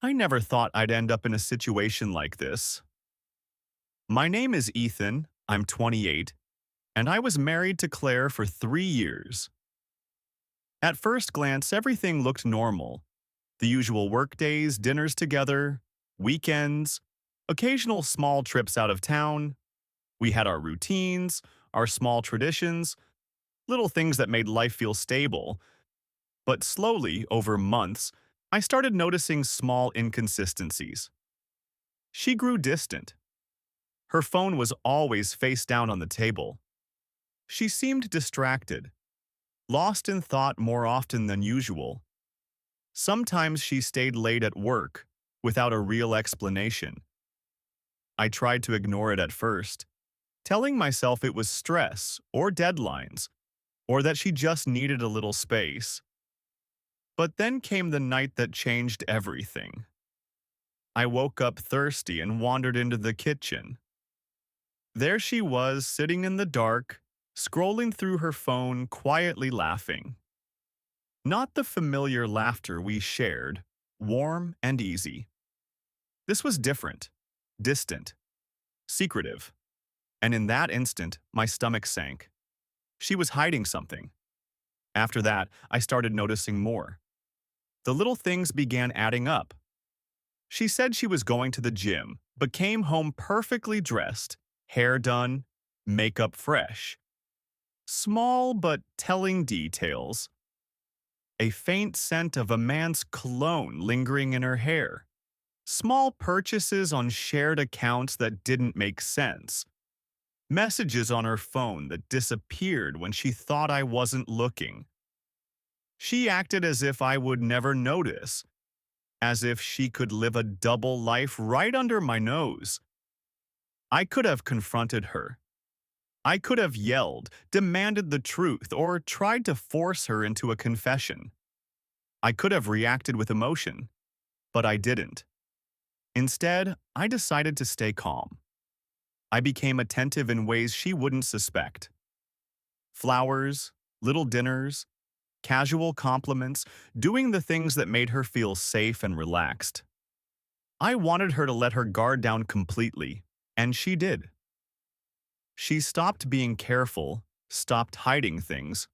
I never thought I'd end up in a situation like this. My name is Ethan, I'm 28, and I was married to Claire for 3 years. At first glance, everything looked normal. The usual work days, dinners together, weekends, occasional small trips out of town. We had our routines, our small traditions, little things that made life feel stable. But slowly, over months, I started noticing small inconsistencies. She grew distant. Her phone was always face down on the table. She seemed distracted, lost in thought more often than usual. Sometimes she stayed late at work, without a real explanation. I tried to ignore it at first, telling myself it was stress or deadlines, or that she just needed a little space. But then came the night that changed everything. I woke up thirsty and wandered into the kitchen. There she was, sitting in the dark, scrolling through her phone, quietly laughing. Not the familiar laughter we shared, warm and easy. This was different, distant, secretive. And in that instant, my stomach sank. She was hiding something. After that, I started noticing more. The little things began adding up. She said she was going to the gym, but came home perfectly dressed, hair done, makeup fresh. Small but telling details. A faint scent of a man's cologne lingering in her hair. Small purchases on shared accounts that didn't make sense. Messages on her phone that disappeared when she thought I wasn't looking. She acted as if I would never notice, as if she could live a double life right under my nose. I could have confronted her. I could have yelled, demanded the truth, or tried to force her into a confession. I could have reacted with emotion, but I didn't. Instead, I decided to stay calm. I became attentive in ways she wouldn't suspect. Flowers, little dinners, casual compliments, doing the things that made her feel safe and relaxed. I wanted her to let her guard down completely, and she did. She stopped being careful, stopped hiding things,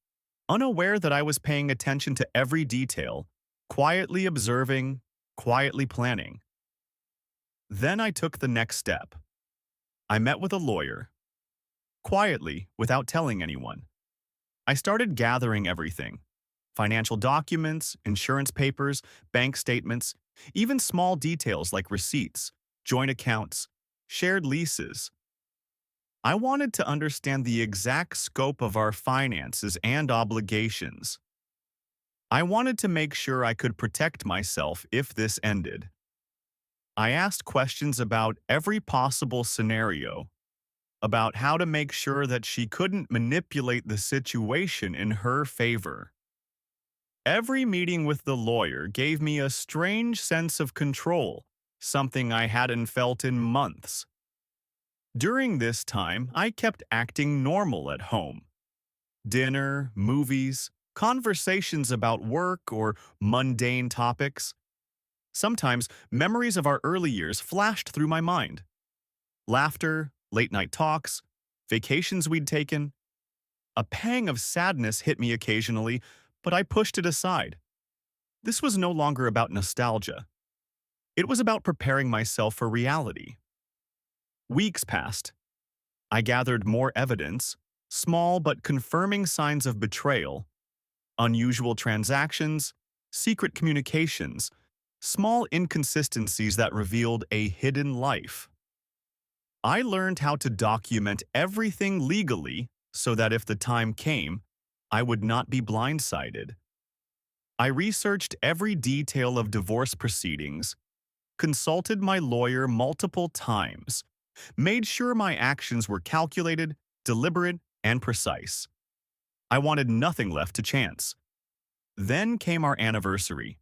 unaware that I was paying attention to every detail, quietly observing, quietly planning. Then I took the next step. I met with a lawyer. Quietly, without telling anyone. I started gathering everything. Financial documents, insurance papers, bank statements, even small details like receipts, joint accounts, shared leases. I wanted to understand the exact scope of our finances and obligations. I wanted to make sure I could protect myself if this ended. I asked questions about every possible scenario, about how to make sure that she couldn't manipulate the situation in her favor. Every meeting with the lawyer gave me a strange sense of control, something I hadn't felt in months. During this time, I kept acting normal at home. Dinner, movies, conversations about work or mundane topics. Sometimes memories of our early years flashed through my mind. Laughter, late-night talks, vacations we'd taken. A pang of sadness hit me occasionally, but I pushed it aside. This was no longer about nostalgia. It was about preparing myself for reality. Weeks passed. I gathered more evidence, small but confirming signs of betrayal, unusual transactions, secret communications, small inconsistencies that revealed a hidden life. I learned how to document everything legally so that if the time came, I would not be blindsided. I researched every detail of divorce proceedings, consulted my lawyer multiple times, made sure my actions were calculated, deliberate, and precise. I wanted nothing left to chance. Then came our anniversary.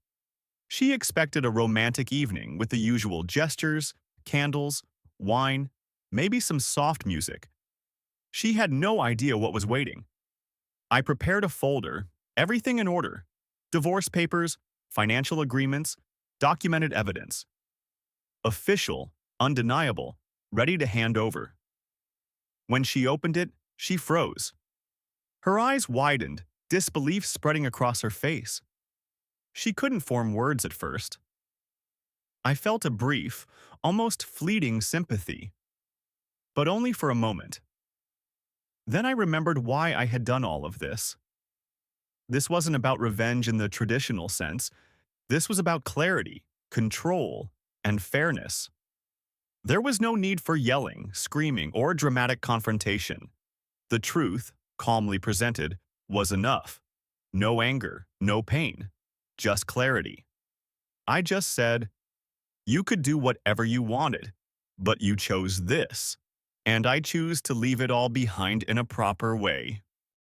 She expected a romantic evening with the usual gestures, candles, wine, maybe some soft music. She had no idea what was waiting. I prepared a folder, everything in order. Divorce papers, financial agreements, Documented evidence. Official, undeniable, ready to hand over. When she opened it, she froze. Her eyes widened, disbelief spreading across her face. She couldn't form words at first. I felt a brief, almost fleeting sympathy, but only for a moment. Then I remembered why I had done all of this. This wasn't about revenge in the traditional sense. This was about clarity, control, and fairness. There was no need for yelling, screaming, or dramatic confrontation. The truth, calmly presented, was enough. No anger, no pain, just clarity. I just said, you could do whatever you wanted, but you chose this, and I choose to leave it all behind in a proper way.